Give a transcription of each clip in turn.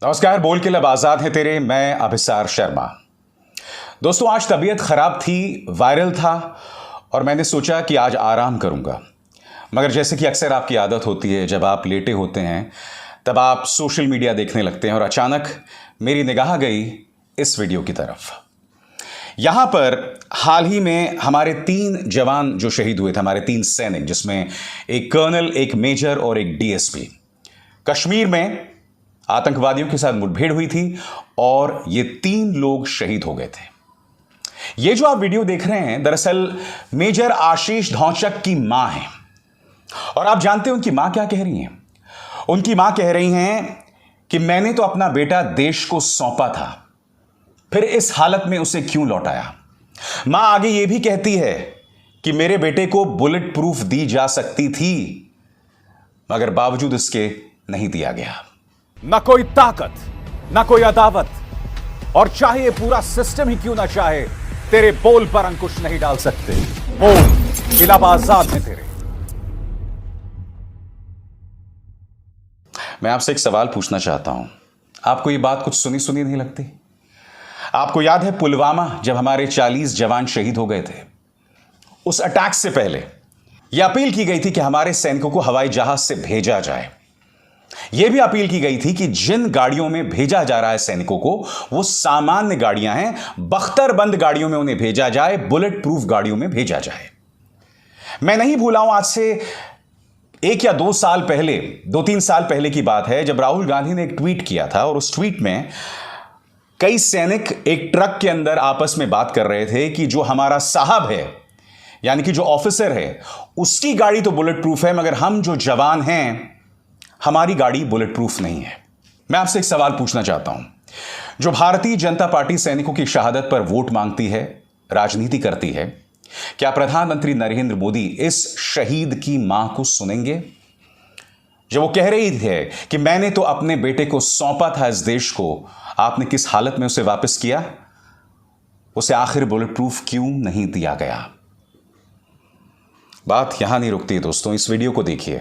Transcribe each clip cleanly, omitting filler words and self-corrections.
नमस्कार। बोल के लब आजाद है तेरे, मैं अभिसार शर्मा। दोस्तों, आज तबीयत खराब थी, वायरल था और मैंने सोचा कि आज आराम करूंगा। मगर जैसे कि अक्सर आपकी आदत होती है, जब आप लेटे होते हैं तब आप सोशल मीडिया देखने लगते हैं और अचानक मेरी निगाह गई इस वीडियो की तरफ। यहां पर हाल ही में हमारे 3 जवान जो शहीद हुए थे, हमारे 3 सैनिक, जिसमें एक कर्नल, एक मेजर और एक डीएसपी, कश्मीर में आतंकवादियों के साथ मुठभेड़ हुई थी और ये 3 लोग शहीद हो गए थे। ये जो आप वीडियो देख रहे हैं, दरअसल मेजर आशीष धौचक की मां है। और आप जानते हैं उनकी मां क्या कह रही हैं? उनकी मां कह रही हैं कि मैंने तो अपना बेटा देश को सौंपा था, फिर इस हालत में उसे क्यों लौटाया। मां आगे यह भी कहती है कि मेरे बेटे को बुलेट प्रूफ दी जा सकती थी, मगर बावजूद इसके नहीं दिया गया। ना कोई ताकत, ना कोई अदावत, और चाहे ये पूरा सिस्टम ही क्यों ना चाहे, तेरे बोल पर अंकुश नहीं डाल सकते। बोल के लब आजाद है तेरे। मैं आपसे एक सवाल पूछना चाहता हूं। आपको ये बात कुछ सुनी सुनी नहीं लगती? आपको याद है पुलवामा, जब हमारे 40 जवान शहीद हो गए थे? उस अटैक से पहले यह अपील की गई थी कि हमारे सैनिकों को हवाई जहाज से भेजा जाए। यह भी अपील की गई थी कि जिन गाड़ियों में भेजा जा रहा है सैनिकों को, वो सामान्य गाड़ियां हैं, बख्तरबंद गाड़ियों में उन्हें भेजा जाए, बुलेट प्रूफ गाड़ियों में भेजा जाए। मैं नहीं भूला हूं, आज से 1 या 2 साल पहले, 2-3 साल पहले की बात है, जब राहुल गांधी ने एक ट्वीट किया था और उस ट्वीट में कई सैनिक एक ट्रक के अंदर आपस में बात कर रहे थे कि जो हमारा साहब है, यानी कि जो ऑफिसर है, उसकी गाड़ी तो बुलेट प्रूफ है, मगर हम जो जवान हैं, हमारी गाड़ी बुलेट प्रूफ नहीं है। मैं आपसे एक सवाल पूछना चाहता हूं। जो भारतीय जनता पार्टी सैनिकों की शहादत पर वोट मांगती है, राजनीति करती है, क्या प्रधानमंत्री नरेंद्र मोदी इस शहीद की मां को सुनेंगे? जब वो कह रही है कि मैंने तो अपने बेटे को सौंपा था इस देश को, आपने किस हालत में उसे वापस किया? उसे आखिर बुलेट प्रूफ क्यों नहीं दिया गया? बात यहां नहीं रुकती दोस्तों, इस वीडियो को देखिए।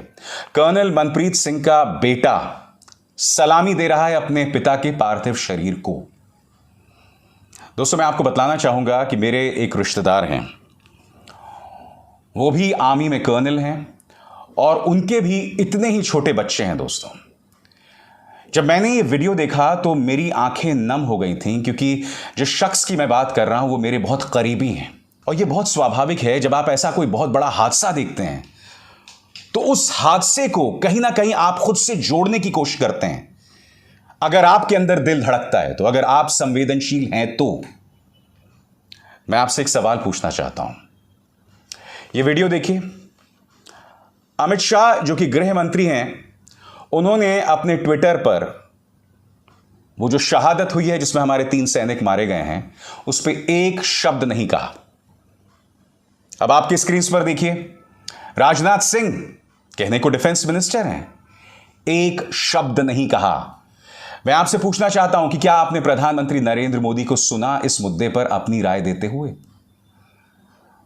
कर्नल मनप्रीत सिंह का बेटा सलामी दे रहा है अपने पिता के पार्थिव शरीर को। दोस्तों, मैं आपको बतलाना चाहूंगा कि मेरे एक रिश्तेदार हैं, वो भी आर्मी में कर्नल हैं और उनके भी इतने ही छोटे बच्चे हैं। दोस्तों, जब मैंने ये वीडियो देखा तो मेरी आंखें नम हो गई थीं, क्योंकि जिस शख्स की मैं बात कर रहा हूं वो मेरे बहुत करीबी हैं। और ये बहुत स्वाभाविक है, जब आप ऐसा कोई बहुत बड़ा हादसा देखते हैं तो उस हादसे को कहीं ना कहीं आप खुद से जोड़ने की कोशिश करते हैं। अगर आपके अंदर दिल धड़कता है तो, अगर आप संवेदनशील हैं तो। मैं आपसे एक सवाल पूछना चाहता हूं। यह वीडियो देखिए। अमित शाह, जो कि गृह मंत्री हैं, उन्होंने अपने ट्विटर पर वो जो शहादत हुई है जिसमें हमारे 3 सैनिक मारे गए हैं, उस पर एक शब्द नहीं कहा। अब आपकी स्क्रीन पर देखिए, राजनाथ सिंह, कहने को डिफेंस मिनिस्टर हैं, एक शब्द नहीं कहा। मैं आपसे पूछना चाहता हूं कि क्या आपने प्रधानमंत्री नरेंद्र मोदी को सुना इस मुद्दे पर अपनी राय देते हुए?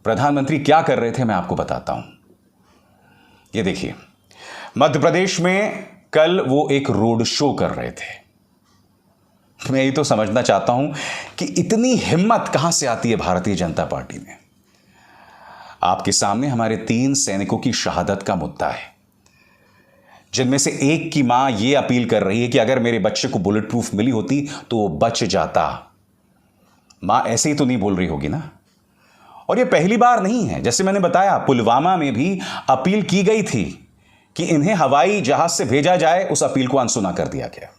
प्रधानमंत्री क्या कर रहे थे, मैं आपको बताता हूं। ये देखिए, मध्य प्रदेश में कल वो एक रोड शो कर रहे थे। मैं ये तो समझना चाहता हूं कि इतनी हिम्मत कहां से आती है भारतीय जनता पार्टी में। आपके सामने हमारे 3 सैनिकों की शहादत का मुद्दा है, जिनमें से एक की मां यह अपील कर रही है कि अगर मेरे बच्चे को बुलेट प्रूफ मिली होती तो वो बच जाता। मां ऐसे ही तो नहीं बोल रही होगी ना। और यह पहली बार नहीं है। जैसे मैंने बताया, पुलवामा में भी अपील की गई थी कि इन्हें हवाई जहाज से भेजा जाए, उस अपील को अनसुना कर दिया गया।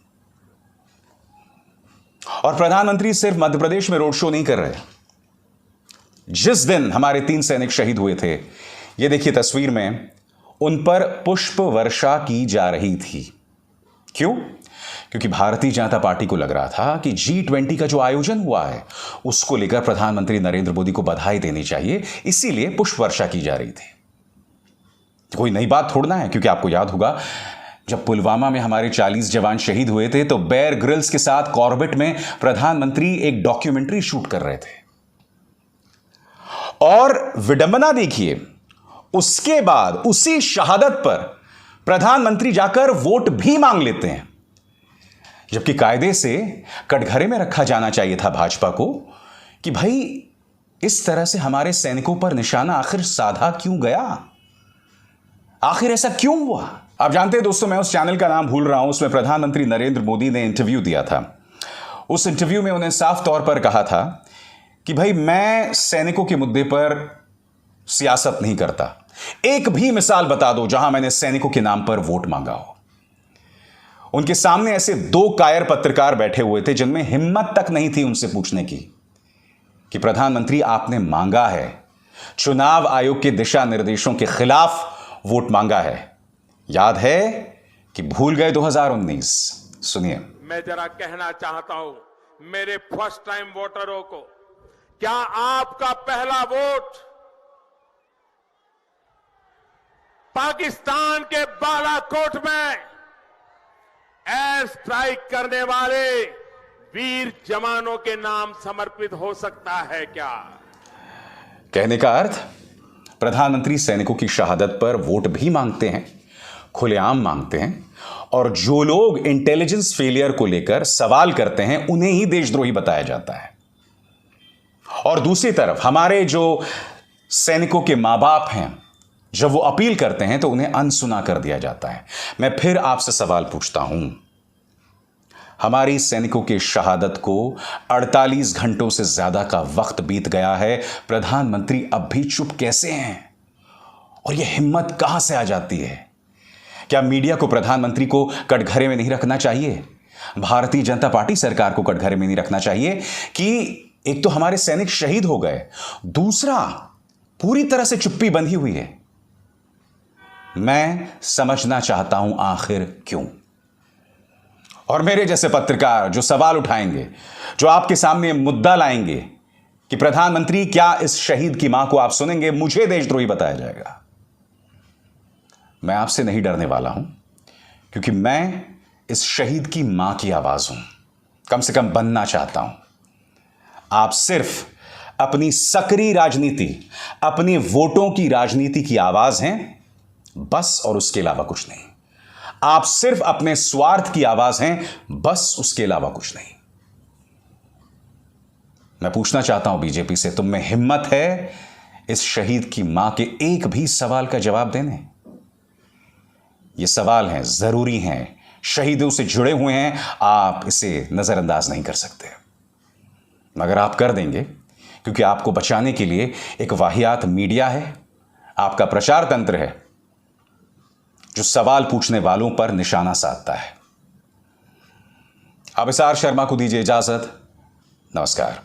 और प्रधानमंत्री सिर्फ मध्य प्रदेश में रोड शो नहीं कर रहे। जिस दिन हमारे 3 सैनिक शहीद हुए थे, यह देखिए तस्वीर में, उन पर पुष्प वर्षा की जा रही थी। क्यों? क्योंकि भारतीय जनता पार्टी को लग रहा था कि G20 का जो आयोजन हुआ है, उसको लेकर प्रधानमंत्री नरेंद्र मोदी को बधाई देनी चाहिए, इसीलिए पुष्प वर्षा की जा रही थी। कोई नई बात थोड़ना है, क्योंकि आपको याद होगा जब पुलवामा में हमारे 40 जवान शहीद हुए थे तो बेयर ग्रिल्स के साथ कॉर्बेट में प्रधानमंत्री एक डॉक्यूमेंट्री शूट कर रहे थे। और विडंबना देखिए, उसके बाद उसी शहादत पर प्रधानमंत्री जाकर वोट भी मांग लेते हैं। जबकि कायदे से कटघरे में रखा जाना चाहिए था भाजपा को कि भाई इस तरह से हमारे सैनिकों पर निशाना आखिर साधा क्यों गया, आखिर ऐसा क्यों हुआ। आप जानते हैं दोस्तों, मैं उस चैनल का नाम भूल रहा हूं, उसमें प्रधानमंत्री नरेंद्र मोदी ने इंटरव्यू दिया था। उस इंटरव्यू में उन्हें साफ तौर पर कहा था कि भाई मैं सैनिकों के मुद्दे पर सियासत नहीं करता, एक भी मिसाल बता दो जहां मैंने सैनिकों के नाम पर वोट मांगा हो। उनके सामने ऐसे दो कायर पत्रकार बैठे हुए थे जिनमें हिम्मत तक नहीं थी उनसे पूछने की कि प्रधानमंत्री आपने मांगा है, चुनाव आयोग के दिशा निर्देशों के खिलाफ वोट मांगा है, याद है कि भूल गए 2019। सुनिए। मैं जरा कहना चाहता हूं मेरे फर्स्ट टाइम वोटरों को, क्या आपका पहला वोट पाकिस्तान के बालाकोट में एयर स्ट्राइक करने वाले वीर जवानों के नाम समर्पित हो सकता है क्या? कहने का अर्थ, प्रधानमंत्री सैनिकों की शहादत पर वोट भी मांगते हैं, खुलेआम मांगते हैं, और जो लोग इंटेलिजेंस फेलियर को लेकर सवाल करते हैं उन्हें ही देशद्रोही बताया जाता है। और दूसरी तरफ हमारे जो सैनिकों के मां बाप हैं, जब वो अपील करते हैं तो उन्हें अनसुना कर दिया जाता है। मैं फिर आपसे सवाल पूछता हूं, हमारी सैनिकों की शहादत को 48 घंटों से ज्यादा का वक्त बीत गया है, प्रधानमंत्री अब भी चुप कैसे हैं? और यह हिम्मत कहां से आ जाती है? क्या मीडिया को प्रधानमंत्री को कटघरे में नहीं रखना चाहिए? भारतीय जनता पार्टी सरकार को कटघरे में नहीं रखना चाहिए कि एक तो हमारे सैनिक शहीद हो गए, दूसरा पूरी तरह से चुप्पी बंधी हुई है। मैं समझना चाहता हूं आखिर क्यों। और मेरे जैसे पत्रकार जो सवाल उठाएंगे, जो आपके सामने मुद्दा लाएंगे कि प्रधानमंत्री क्या इस शहीद की मां को आप सुनेंगे, मुझे देशद्रोही बताया जाएगा। मैं आपसे नहीं डरने वाला हूं, क्योंकि मैं इस शहीद की मां की आवाज हूं, कम से कम बनना चाहता हूं। आप सिर्फ अपनी सक्रिय राजनीति, अपने वोटों की राजनीति की आवाज हैं, बस, और उसके अलावा कुछ नहीं। आप सिर्फ अपने स्वार्थ की आवाज हैं, बस, उसके अलावा कुछ नहीं। मैं पूछना चाहता हूं बीजेपी से, तुम में हिम्मत है इस शहीद की मां के एक भी सवाल का जवाब देने? ये सवाल हैं, जरूरी हैं, शहीदों से जुड़े हुए हैं, आप इसे नजरअंदाज नहीं कर सकते। मगर आप कर देंगे, क्योंकि आपको बचाने के लिए एक वाहियात मीडिया है, आपका प्रचार तंत्र है, जो सवाल पूछने वालों पर निशाना साधता है। अब एस आर शर्मा को दीजिए इजाजत। नमस्कार।